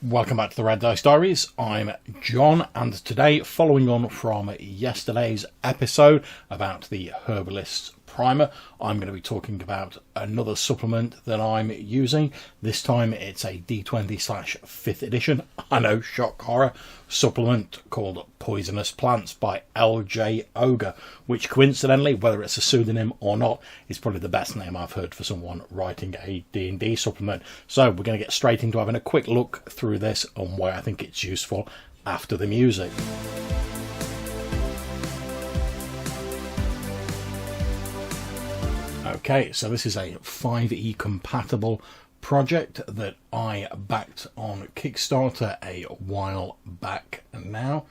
Welcome back to the Red Dice Diaries. I'm John, and today, following on from yesterday's episode about the Herbalist's Primer, I'm going to be talking about another supplement that I'm using. This time it's a D20/5th edition, I know, shock horror, supplement called Poisonous Plants by Algae, which coincidentally, whether it's a pseudonym or not, is probably the best name I've heard for someone writing a D&D supplement. So we're going to get straight into having a quick look through this and why I think it's useful after the music. Okay, so this is a 5e compatible project that I backed on Kickstarter a while back now.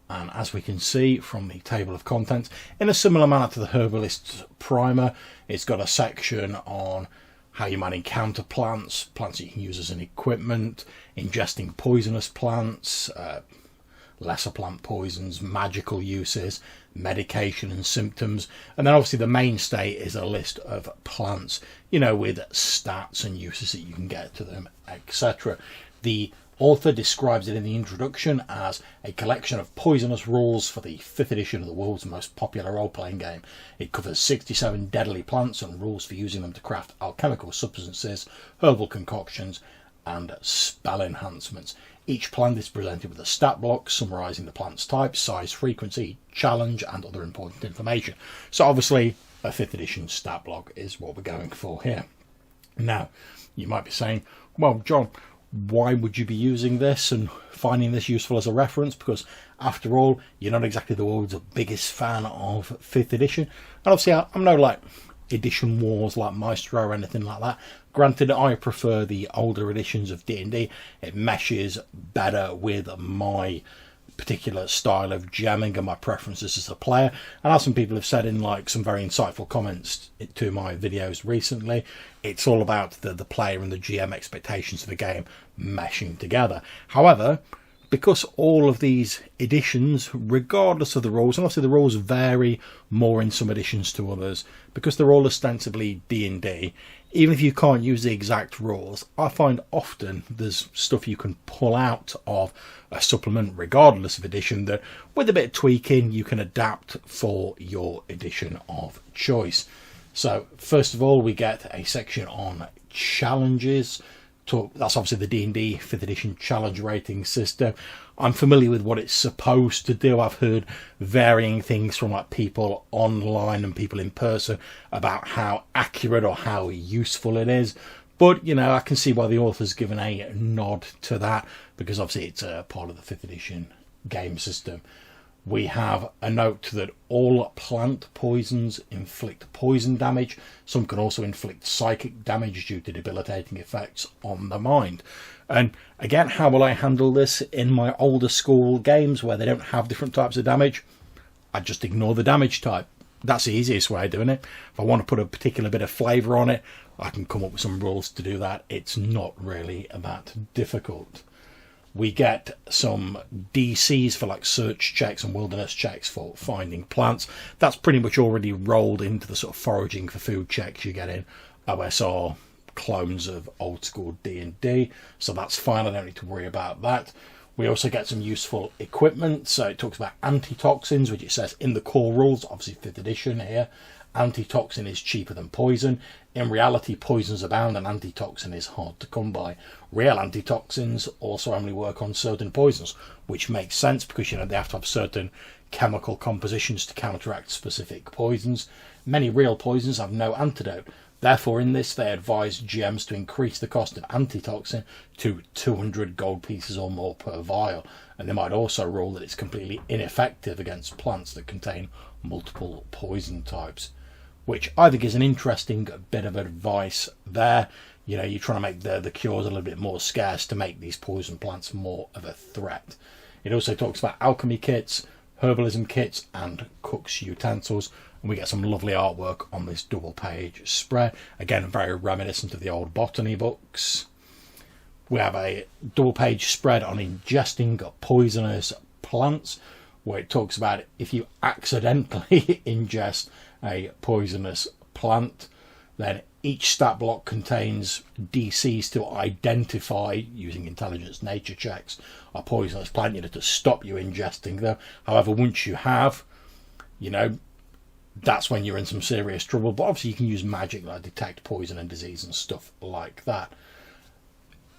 And as we can see from the table of contents, in a similar manner to the Herbalist's Primer, it's got a section on how you might encounter plants that you can use as an equipment, ingesting poisonous plants, lesser plant poisons, magical uses, medication and symptoms, and then obviously the mainstay is a list of plants, with stats and uses that you can get to them, etc. The author describes it in the introduction as a collection of poisonous rules for the 5th edition of the world's most popular role-playing game. It covers 67 deadly plants and rules for using them to craft alchemical substances, herbal concoctions, and spell enhancements. Each plant is presented with a stat block summarising the plant's type, size, frequency, challenge, and other important information. So obviously a 5th edition stat block is what we're going for here. Now, you might be saying, well, John, why would you be using this and finding this useful as a reference? Because after all, you're not exactly the world's biggest fan of 5th edition. And obviously I'm no edition wars like Maestro or anything like that. Granted, I prefer the older editions of D&D. It meshes better with my particular style of jamming and my preferences as a player. And as some people have said in some very insightful comments to my videos recently, it's all about the player and the GM expectations of the game meshing together. However, because all of these editions, regardless of the rules, and obviously the rules vary more in some editions to others, because they're all ostensibly D&D, even if you can't use the exact rules, I find often there's stuff you can pull out of a supplement, regardless of edition, that with a bit of tweaking you can adapt for your edition of choice. So first of all, we get a section on challenges. That's obviously the D&D 5th edition challenge rating system. I'm familiar with what it's supposed to do. I've heard varying things from people online and people in person about how accurate or how useful it is. But, I can see why the author's given a nod to that, because obviously it's a part of the 5th edition game system. We have a note that all plant poisons inflict poison damage. Some can also inflict psychic damage due to debilitating effects on the mind. And again, how will I handle this in my older school games where they don't have different types of damage? I just ignore the damage type. That's the easiest way of doing it. If I want to put a particular bit of flavour on it, I can come up with some rules to do that. It's not really that difficult. We get some DCs for search checks and wilderness checks for finding plants. That's pretty much already rolled into the sort of foraging for food checks you get in OSR clones of old school D&D. So that's fine, I don't need to worry about that. We also get some useful equipment. So it talks about antitoxins, which it says in the core rules, obviously 5th edition here. Antitoxin is cheaper than poison. In reality, poisons abound and antitoxin is hard to come by. Real antitoxins also only work on certain poisons, which makes sense because they have to have certain chemical compositions to counteract specific poisons. Many real poisons have no antidote. Therefore, in this, they advise GMs to increase the cost of antitoxin to 200 gold pieces or more per vial. And they might also rule that it's completely ineffective against plants that contain multiple poison types, which I think is an interesting bit of advice there. You're trying to make the cures a little bit more scarce to make these poison plants more of a threat. It also talks about alchemy kits, herbalism kits, and cook's utensils. And we get some lovely artwork on this double page spread. Again, very reminiscent of the old botany books. We have a double page spread on ingesting poisonous plants, where it talks about if you accidentally ingest a poisonous plant, then Each stat block contains DCs to identify, using intelligence nature checks, a poisonous plant, to stop you ingesting them. However, once you have, that's when you're in some serious trouble. But obviously you can use magic, like detect poison and disease and stuff like that.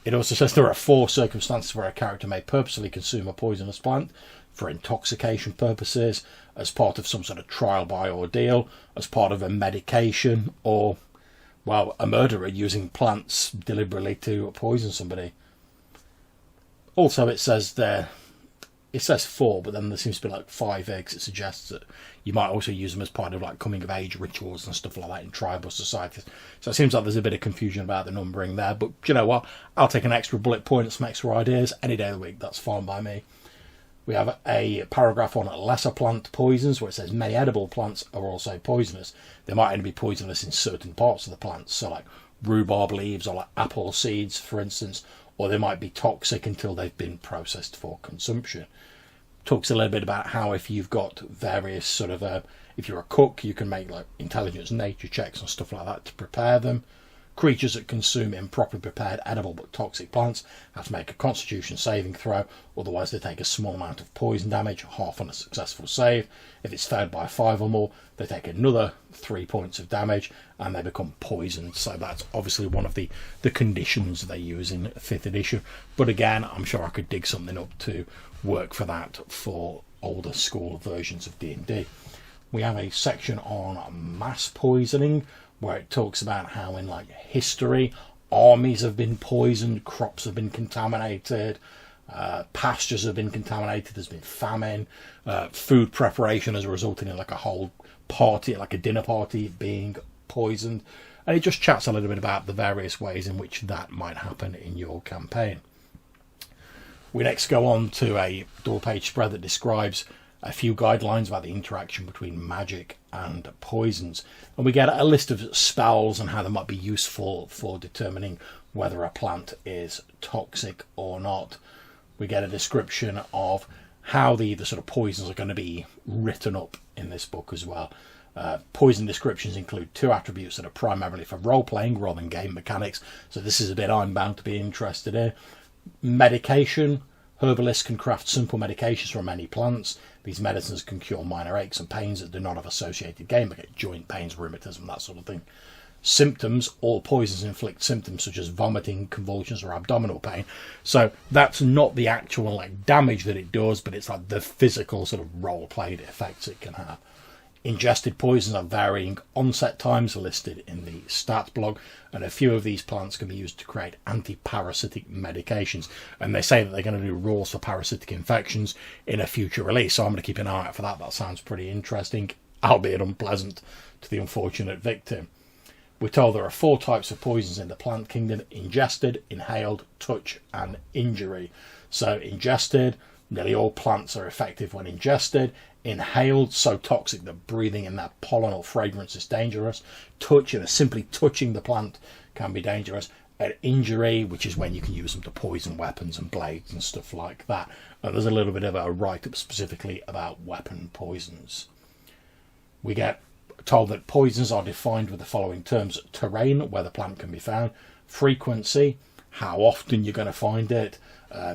It also says there are 4 circumstances where a character may purposely consume a poisonous plant: for intoxication purposes, as part of some sort of trial by ordeal, as part of a medication, or, well, a murderer using plants deliberately to poison somebody. Also, it says 4, but then there seems to be like 5 eggs. It suggests that you might also use them as part of like coming of age rituals and stuff like that in tribal societies. So it seems like there's a bit of confusion about the numbering there. But you know what? I'll take an extra bullet point and some extra ideas any day of the week. That's fine by me. We have a paragraph on lesser plant poisons where it says many edible plants are also poisonous. They might only be poisonous in certain parts of the plant, so like rhubarb leaves or like apple seeds, for instance, or they might be toxic until they've been processed for consumption. Talks a little bit about how if you've got various sort of, if you're a cook, you can make like intelligence nature checks and stuff like that to prepare them. Creatures that consume improperly prepared edible but toxic plants have to make a constitution saving throw, otherwise they take a small amount of poison damage, half on a successful save. If it's failed by 5 or more, they take another 3 points of damage and they become poisoned. So that's obviously one of the conditions they use in 5th edition. But again, I'm sure I could dig something up to work for that for older school versions of D&D. We have a section on mass poisoning, where it talks about how in like history armies have been poisoned, crops have been contaminated, pastures have been contaminated, there's been famine, food preparation has resulted in like a whole party, like a dinner party, being poisoned. And it just chats a little bit about the various ways in which that might happen in your campaign. We next go on to a double-page spread that describes a few guidelines about the interaction between magic and poisons. And we get a list of spells and how they might be useful for determining whether a plant is toxic or not. We get a description of how the sort of poisons are going to be written up in this book as well. Poison descriptions include 2 attributes that are primarily for role-playing rather than game mechanics. So this is a bit I'm bound to be interested in. Medication. Herbalists can craft simple medications from many plants. These medicines can cure minor aches and pains that do not have associated game, like joint pains, rheumatism, that sort of thing. Symptoms. All poisons inflict symptoms such as vomiting, convulsions, or abdominal pain. So that's not the actual like damage that it does, but it's like the physical sort of role-played effects it can have. Ingested poisons have varying onset times listed in the stats blog, and a few of these plants can be used to create anti-parasitic medications. And they say that they're going to do rules for parasitic infections in a future release, so I'm going to keep an eye out for that. That sounds pretty interesting, albeit unpleasant to the unfortunate victim. We're told there are 4 types of poisons in the plant kingdom: ingested, inhaled, touch, and injury. So ingested, nearly all plants are effective when ingested. Inhaled, so toxic that breathing in that pollen or fragrance is dangerous. Touch, simply touching the plant can be dangerous. And injury, which is when you can use them to poison weapons and blades and stuff like that. And there's a little bit of a write-up specifically about weapon poisons. We get told that poisons are defined with the following terms: terrain, where the plant can be found; frequency, how often you're going to find it;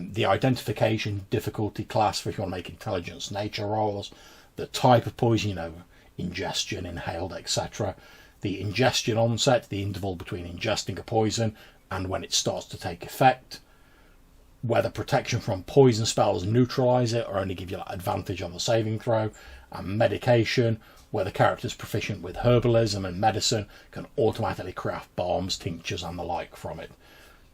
the identification difficulty class for if you want to make intelligence nature rolls; the type of poison, ingestion, inhaled, etc.; the ingestion onset, the interval between ingesting a poison and when it starts to take effect; whether protection from poison spells neutralize it or only give you advantage on the saving throw; and medication, where the character is proficient with herbalism and medicine, can automatically craft balms, tinctures and the like from it.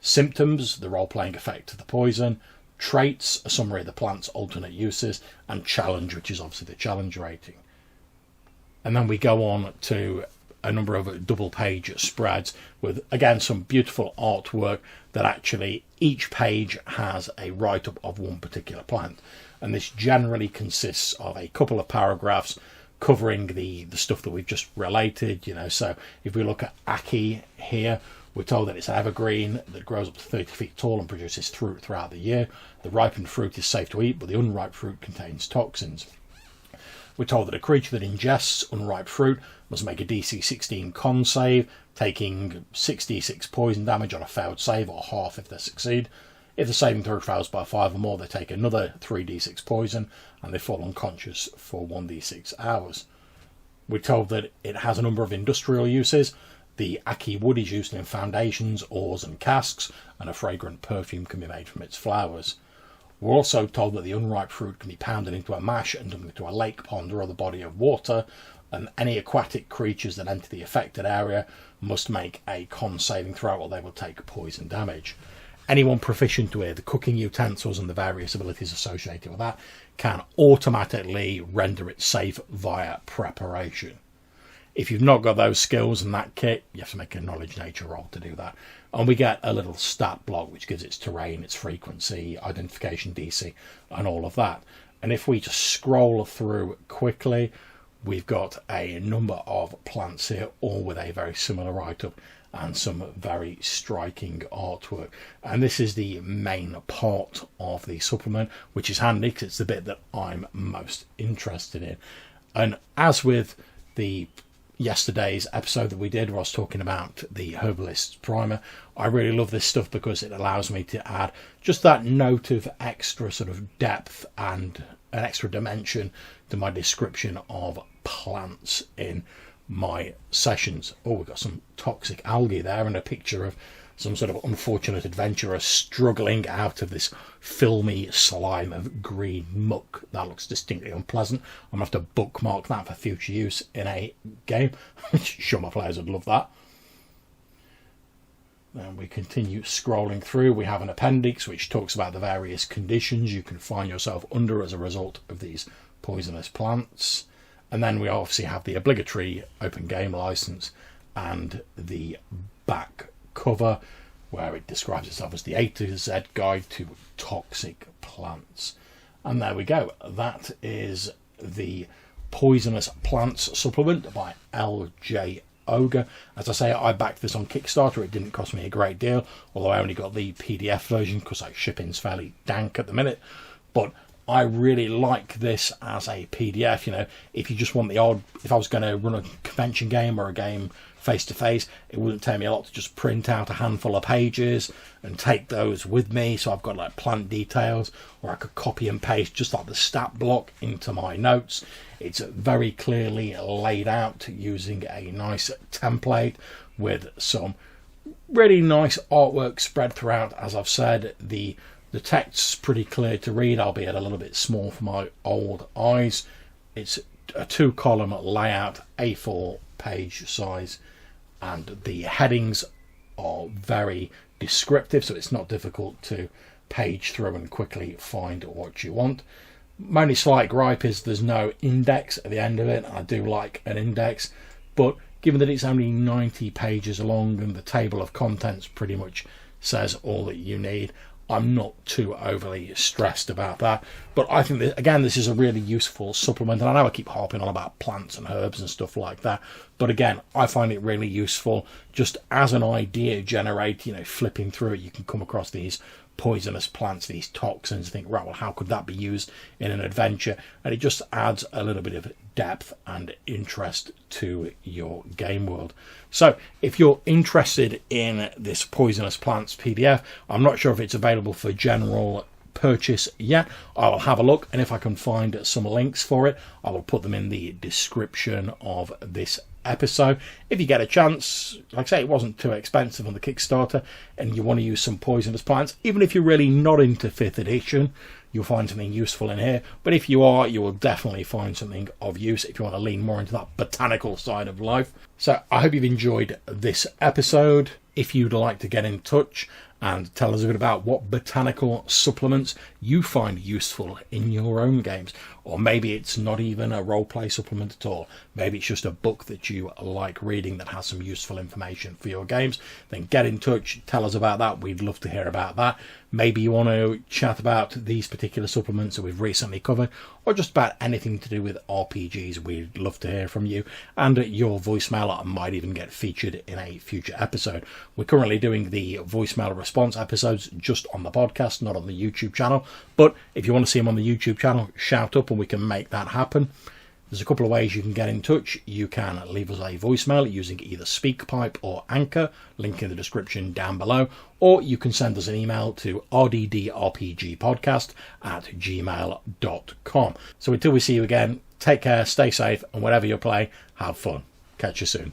Symptoms, the role-playing effect of the poison; traits, a summary of the plant's alternate uses; and challenge, which is obviously the challenge rating. And then we go on to a number of double-page spreads with, again, some beautiful artwork that actually each page has a write-up of one particular plant. And this generally consists of a couple of paragraphs covering the stuff that we've just related. So if we look at Algae here, we're told that it's an evergreen that grows up to 30 feet tall and produces fruit throughout the year. The ripened fruit is safe to eat, but the unripe fruit contains toxins. We're told that a creature that ingests unripe fruit must make a DC 16 con save, taking 6d6 poison damage on a failed save, or half if they succeed. If the saving throw fails by 5 or more, they take another 3d6 poison, and they fall unconscious for 1d6 hours. We're told that it has a number of industrial uses. The ackee wood is used in foundations, oars and casks, and a fragrant perfume can be made from its flowers. We're also told that the unripe fruit can be pounded into a mash and dumped into a lake, pond or other body of water, and any aquatic creatures that enter the affected area must make a con saving throw or they will take poison damage. Anyone proficient with the cooking utensils and the various abilities associated with that can automatically render it safe via preparation. If you've not got those skills in that kit, you have to make a knowledge nature roll to do that. And we get a little stat block which gives its terrain, its frequency, identification DC, and all of that. And if we just scroll through quickly, we've got a number of plants here, all with a very similar write-up and some very striking artwork. And this is the main part of the supplement, which is handy because it's the bit that I'm most interested in. And as with the yesterday's episode that we did where I was talking about the Herbalist's Primer, I really love this stuff because it allows me to add just that note of extra sort of depth and an extra dimension to my description of plants in my sessions. Oh, we've got some toxic algae there and a picture of some sort of unfortunate adventurer struggling out of this filmy slime of green muck. That looks distinctly unpleasant. I'm going to have to bookmark that for future use in a game. Sure, my players would love that. Then we continue scrolling through. We have an appendix which talks about the various conditions you can find yourself under as a result of these poisonous plants. And then we obviously have the obligatory open game license and the back cover where it describes itself as the A to Z guide to toxic plants. And there we go. That is the Poisonous Plants supplement by LJ Ogre. As I say, I backed this on Kickstarter. It didn't cost me a great deal, although I only got the PDF version because like shipping's fairly dank at the minute. But I really like this as a PDF. You know, if you just want the odd, if I was going to run a convention game or a game face to face, it wouldn't take me a lot to just print out a handful of pages and take those with me. So I've got like plant details, or I could copy and paste just like the stat block into my notes. It's very clearly laid out using a nice template with some really nice artwork spread throughout. As I've said, the text's pretty clear to read, albeit a little bit small for my old eyes. It's a 2-column layout, A4 page size, and the headings are very descriptive, so it's not difficult to page through and quickly find what you want. My only slight gripe is there's no index at the end of it. I do like an index, but given that it's only 90 pages long and the table of contents pretty much says all that you need, I'm not too overly stressed about that. But I think that, again, this is a really useful supplement. And I know I keep harping on about plants and herbs and stuff like that, but again, I find it really useful just as an idea generate. You know, flipping through it, you can come across these poisonous plants, these toxins, think, right, well, how could that be used in an adventure? And it just adds a little bit of depth and interest to your game world. So if you're interested in this Poisonous Plants PDF, I'm not sure if it's available for general purchase yet. I'll have a look, and if I can find some links for it, I will put them in the description of this episode. If you get a chance, like I say, it wasn't too expensive on the Kickstarter, and you want to use some poisonous plants, even if you're really not into 5th edition, you'll find something useful in here. But if you are, you will definitely find something of use if you want to lean more into that botanical side of life. So I hope you've enjoyed this episode. If you'd like to get in touch and tell us a bit about what botanical supplements you find useful in your own games, or maybe it's not even a roleplay supplement at all, maybe it's just a book that you like reading that has some useful information for your games, then get in touch, tell us about that. We'd love to hear about that. Maybe you want to chat about these particular supplements that we've recently covered, or just about anything to do with RPGs. We'd love to hear from you, and your voicemail might even get featured in a future episode. We're currently doing the voicemail response episodes just on the podcast, not on the YouTube channel, but if you want to see them on the YouTube channel, shout up and we can make that happen. There's a couple of ways you can get in touch. You can leave us a voicemail using either SpeakPipe or Anchor, link in the description down below, or you can send us an email to rddrpgpodcast@gmail.com. So until we see you again, take care, stay safe, and whatever you play, have fun. Catch you soon.